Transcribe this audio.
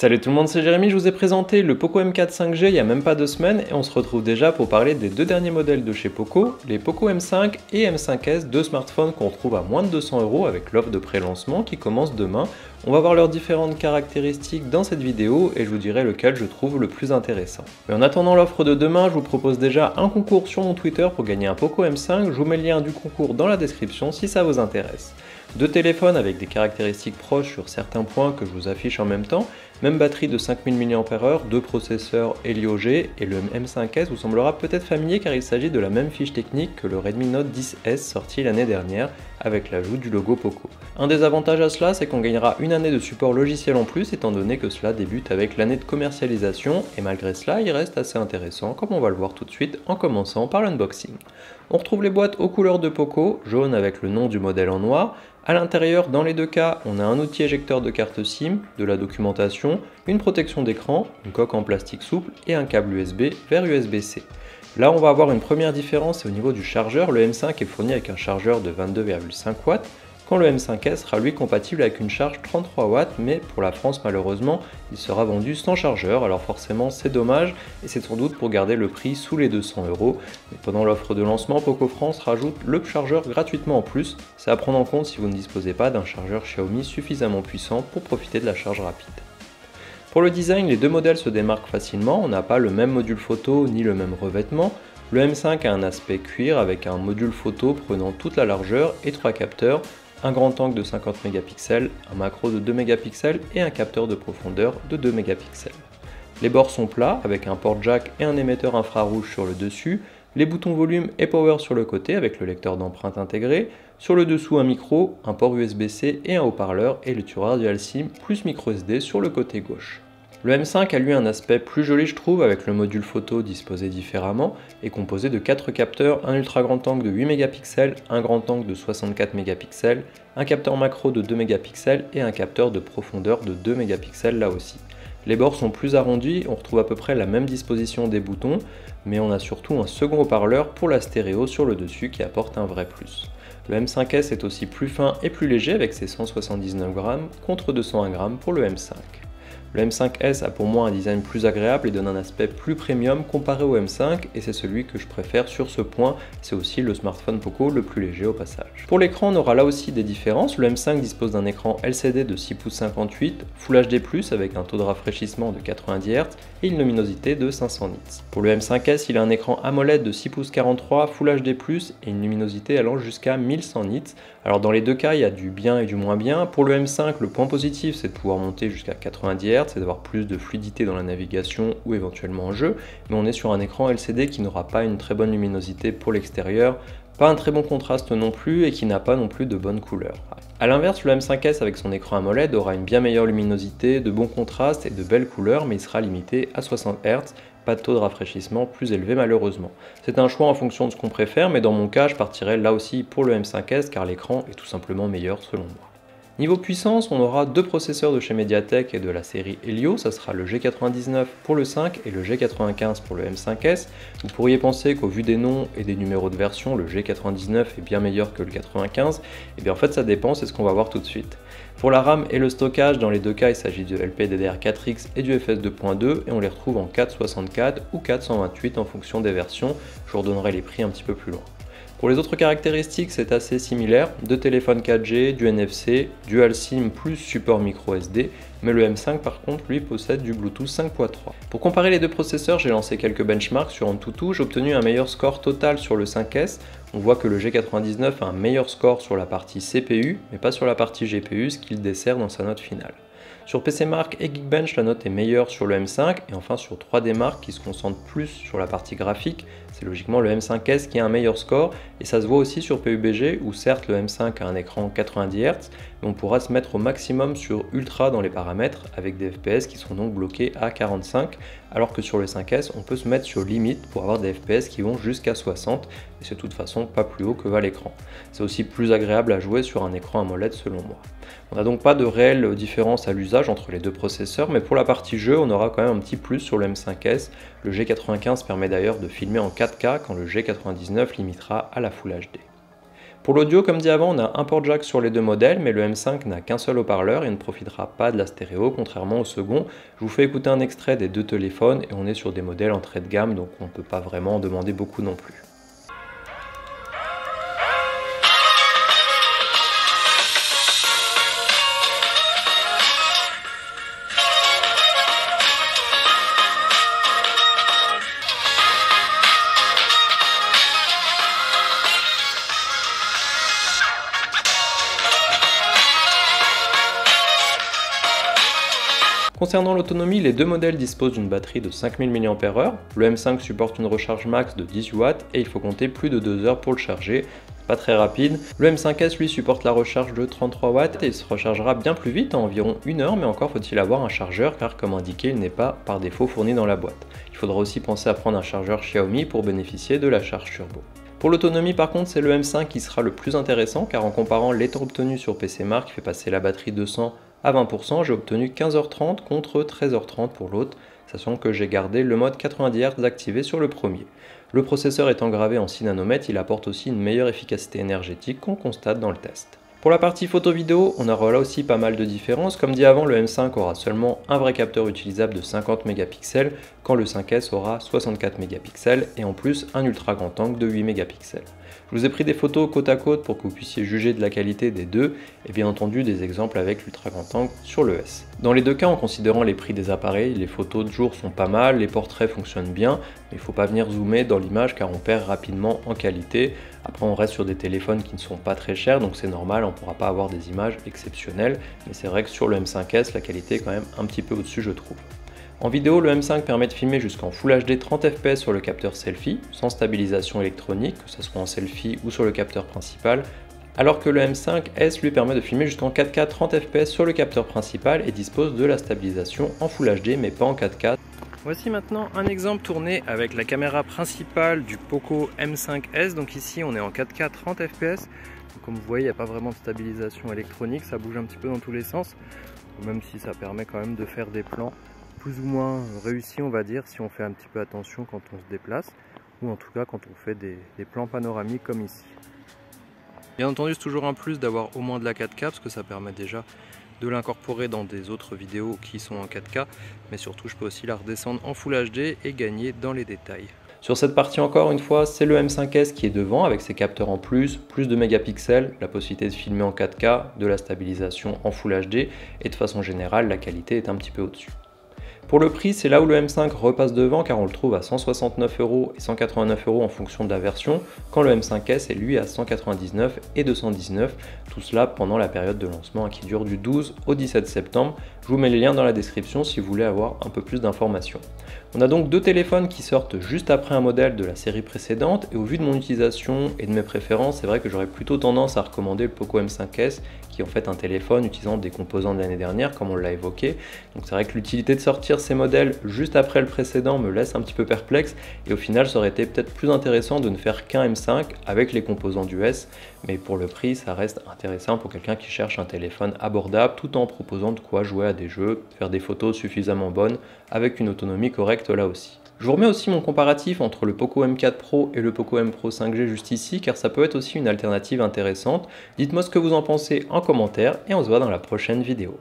Salut tout le monde, c'est Jérémy, je vous ai présenté le Poco M4 5G il y a même pas 2 semaines et on se retrouve déjà pour parler des deux derniers modèles de chez Poco, les Poco M5 et M5S, deux smartphones qu'on retrouve à moins de 200 € avec l'offre de pré-lancement qui commence demain. On va voir leurs différentes caractéristiques dans cette vidéo et je vous dirai lequel je trouve le plus intéressant. Mais en attendant l'offre de demain, je vous propose déjà un concours sur mon Twitter pour gagner un Poco M5, je vous mets le lien du concours dans la description si ça vous intéresse. Deux téléphones avec des caractéristiques proches sur certains points que je vous affiche en même temps, même batterie de 5000 mAh, deux processeurs Helio G et le M5S vous semblera peut-être familier car il s'agit de la même fiche technique que le Redmi Note 10S sorti l'année dernière avec l'ajout du logo Poco. Un des avantages à cela c'est qu'on gagnera une année de support logiciel en plus étant donné que cela débute avec l'année de commercialisation et malgré cela il reste assez intéressant comme on va le voir tout de suite en commençant par l'unboxing. On retrouve les boîtes aux couleurs de Poco, jaune avec le nom du modèle en noir. A l'intérieur, dans les deux cas, on a un outil éjecteur de carte SIM, de la documentation, une protection d'écran, une coque en plastique souple et un câble USB vers USB-C. Là, on va avoir une première différence, c'est au niveau du chargeur. Le M5 est fourni avec un chargeur de 22,5 watts, quand le M5S sera lui compatible avec une charge 33 watts, mais pour la France malheureusement, il sera vendu sans chargeur, alors forcément c'est dommage, et c'est sans doute pour garder le prix sous les 200 €. Mais pendant l'offre de lancement, Poco France rajoute le chargeur gratuitement en plus, c'est à prendre en compte si vous ne disposez pas d'un chargeur Xiaomi suffisamment puissant pour profiter de la charge rapide. Pour le design, les deux modèles se démarquent facilement, on n'a pas le même module photo ni le même revêtement. Le M5 a un aspect cuir avec un module photo prenant toute la largeur et trois capteurs, un grand angle de 50 mégapixels, un macro de 2 mégapixels et un capteur de profondeur de 2 mégapixels. Les bords sont plats avec un port jack et un émetteur infrarouge sur le dessus, les boutons volume et power sur le côté avec le lecteur d'empreintes intégré, sur le dessous un micro, un port USB-C et un haut-parleur et le lecteur dual SIM plus micro SD sur le côté gauche. Le M5 a lui un aspect plus joli je trouve avec le module photo disposé différemment et composé de 4 capteurs, un ultra grand angle de 8 mégapixels, un grand angle de 64 mégapixels, un capteur macro de 2 mégapixels et un capteur de profondeur de 2 mégapixels là aussi. Les bords sont plus arrondis, on retrouve à peu près la même disposition des boutons, mais on a surtout un second haut-parleur pour la stéréo sur le dessus qui apporte un vrai plus. Le M5S est aussi plus fin et plus léger avec ses 179 grammes contre 201 grammes pour le M5. Le M5S a pour moi un design plus agréable et donne un aspect plus premium comparé au M5 et c'est celui que je préfère sur ce point, c'est aussi le smartphone Poco le plus léger au passage. Pour l'écran on aura là aussi des différences, le M5 dispose d'un écran LCD de 6 pouces 58, Full HD+, avec un taux de rafraîchissement de 90 Hz et une luminosité de 500 nits. Pour le M5S il a un écran AMOLED de 6 pouces 43, Full HD+, et une luminosité allant jusqu'à 1100 nits. Alors dans les deux cas il y a du bien et du moins bien. Pour le M5 le point positif c'est de pouvoir monter jusqu'à 90 Hz, c'est d'avoir plus de fluidité dans la navigation ou éventuellement en jeu, mais on est sur un écran LCD qui n'aura pas une très bonne luminosité pour l'extérieur, pas un très bon contraste non plus et qui n'a pas non plus de bonnes couleurs. A l'inverse, le M5S avec son écran AMOLED aura une bien meilleure luminosité, de bons contrastes et de belles couleurs, mais il sera limité à 60 Hz, pas de taux de rafraîchissement plus élevé malheureusement. C'est un choix en fonction de ce qu'on préfère, mais dans mon cas je partirai là aussi pour le M5S car l'écran est tout simplement meilleur selon moi. Niveau puissance, on aura deux processeurs de chez Mediatek et de la série Helio, ça sera le G99 pour le 5 et le G95 pour le M5S. Vous pourriez penser qu'au vu des noms et des numéros de version, le G99 est bien meilleur que le 95, et bien en fait ça dépend, c'est ce qu'on va voir tout de suite. Pour la RAM et le stockage, dans les deux cas il s'agit du LPDDR4X et du FS 2.2 et on les retrouve en 464 ou 428 en fonction des versions, je vous redonnerai les prix un petit peu plus loin. Pour les autres caractéristiques, c'est assez similaire, deux téléphones 4G, du NFC, dual SIM plus support micro SD, mais le M5 par contre lui possède du Bluetooth 5.3. Pour comparer les deux processeurs, j'ai lancé quelques benchmarks sur AnTuTu, j'ai obtenu un meilleur score total sur le 5S, on voit que le G99 a un meilleur score sur la partie CPU, mais pas sur la partie GPU, ce qu'il dessert dans sa note finale. Sur PCMark et Geekbench, la note est meilleure sur le M5 et enfin sur 3Dmark qui se concentre plus sur la partie graphique, c'est logiquement le M5S qui a un meilleur score et ça se voit aussi sur PUBG où certes le M5 a un écran 90 Hz mais on pourra se mettre au maximum sur Ultra dans les paramètres avec des FPS qui sont donc bloqués à 45 alors que sur le 5S on peut se mettre sur limite pour avoir des FPS qui vont jusqu'à 60 et c'est de toute façon pas plus haut que va l'écran. C'est aussi plus agréable à jouer sur un écran AMOLED selon moi. On n'a donc pas de réelle différence à l'usage entre les deux processeurs, mais pour la partie jeu, on aura quand même un petit plus sur le M5S. Le G95 permet d'ailleurs de filmer en 4K quand le G99 limitera à la Full HD. Pour l'audio, comme dit avant, on a un port jack sur les deux modèles, mais le M5 n'a qu'un seul haut-parleur et ne profitera pas de la stéréo, contrairement au second. Je vous fais écouter un extrait des deux téléphones et on est sur des modèles entrée de gamme, donc on ne peut pas vraiment en demander beaucoup non plus. Concernant l'autonomie, les deux modèles disposent d'une batterie de 5000 mAh. Le M5 supporte une recharge max de 18 watts et il faut compter plus de 2 heures pour le charger. Pas très rapide. Le M5S lui supporte la recharge de 33 watts et il se rechargera bien plus vite, en environ 1 heure, mais encore faut-il avoir un chargeur car comme indiqué, il n'est pas par défaut fourni dans la boîte. Il faudra aussi penser à prendre un chargeur Xiaomi pour bénéficier de la charge turbo. Pour l'autonomie par contre, c'est le M5 qui sera le plus intéressant car en comparant les temps obtenus sur PCMark qui fait passer la batterie de 100 à 20%, j'ai obtenu 15h30 contre 13h30 pour l'autre, sachant que j'ai gardé le mode 90 Hz activé sur le premier. Le processeur étant gravé en 6 nanomètres, il apporte aussi une meilleure efficacité énergétique qu'on constate dans le test. Pour la partie photo-vidéo, on aura là aussi pas mal de différences. Comme dit avant, le M5 aura seulement un vrai capteur utilisable de 50 mégapixels, quand le 5S aura 64 mégapixels et en plus un ultra grand angle de 8 mégapixels. Je vous ai pris des photos côte à côte pour que vous puissiez juger de la qualité des deux et bien entendu des exemples avec l'ultra grand angle sur le S. Dans les deux cas, en considérant les prix des appareils, les photos de jour sont pas mal, les portraits fonctionnent bien, mais il ne faut pas venir zoomer dans l'image car on perd rapidement en qualité. Après on reste sur des téléphones qui ne sont pas très chers donc c'est normal, on ne pourra pas avoir des images exceptionnelles, mais c'est vrai que sur le M5S la qualité est quand même un petit peu au-dessus je trouve. En vidéo, le M5 permet de filmer jusqu'en Full HD 30 fps sur le capteur selfie, sans stabilisation électronique, que ce soit en selfie ou sur le capteur principal, alors que le M5S lui permet de filmer jusqu'en 4K 30 fps sur le capteur principal et dispose de la stabilisation en Full HD mais pas en 4K. Voici maintenant un exemple tourné avec la caméra principale du Poco M5S, donc ici on est en 4K 30 fps, comme vous voyez il n'y a pas vraiment de stabilisation électronique, ça bouge un petit peu dans tous les sens, même si ça permet quand même de faire des plans plus ou moins réussi on va dire si on fait un petit peu attention quand on se déplace ou en tout cas quand on fait des plans panoramiques comme ici. Bien entendu c'est toujours un plus d'avoir au moins de la 4K parce que ça permet déjà de l'incorporer dans des autres vidéos qui sont en 4K mais surtout je peux aussi la redescendre en Full HD et gagner dans les détails. Sur cette partie encore une fois c'est le M5S qui est devant avec ses capteurs en plus de mégapixels, la possibilité de filmer en 4K, de la stabilisation en Full HD et de façon générale la qualité est un petit peu au-dessus. Pour le prix, c'est là où le M5 repasse devant car on le trouve à 169 € et 189 € en fonction de la version, quand le M5S est lui à 199 et 219, tout cela pendant la période de lancement qui dure du 12 au 17 septembre. Je vous mets les liens dans la description si vous voulez avoir un peu plus d'informations. On a donc deux téléphones qui sortent juste après un modèle de la série précédente et au vu de mon utilisation et de mes préférences, c'est vrai que j'aurais plutôt tendance à recommander le Poco M5S qui est en fait un téléphone utilisant des composants de l'année dernière comme on l'a évoqué. Donc c'est vrai que l'utilité de sortir ces modèles juste après le précédent me laisse un petit peu perplexe et au final ça aurait été peut-être plus intéressant de ne faire qu'un M5 avec les composants du S, mais pour le prix ça reste intéressant pour quelqu'un qui cherche un téléphone abordable tout en proposant de quoi jouer à des jeux, faire des photos suffisamment bonnes avec une autonomie correcte là aussi. Je vous remets aussi mon comparatif entre le Poco M4 Pro et le Poco M Pro 5G juste ici car ça peut être aussi une alternative intéressante. Dites-moi ce que vous en pensez en commentaire et on se voit dans la prochaine vidéo.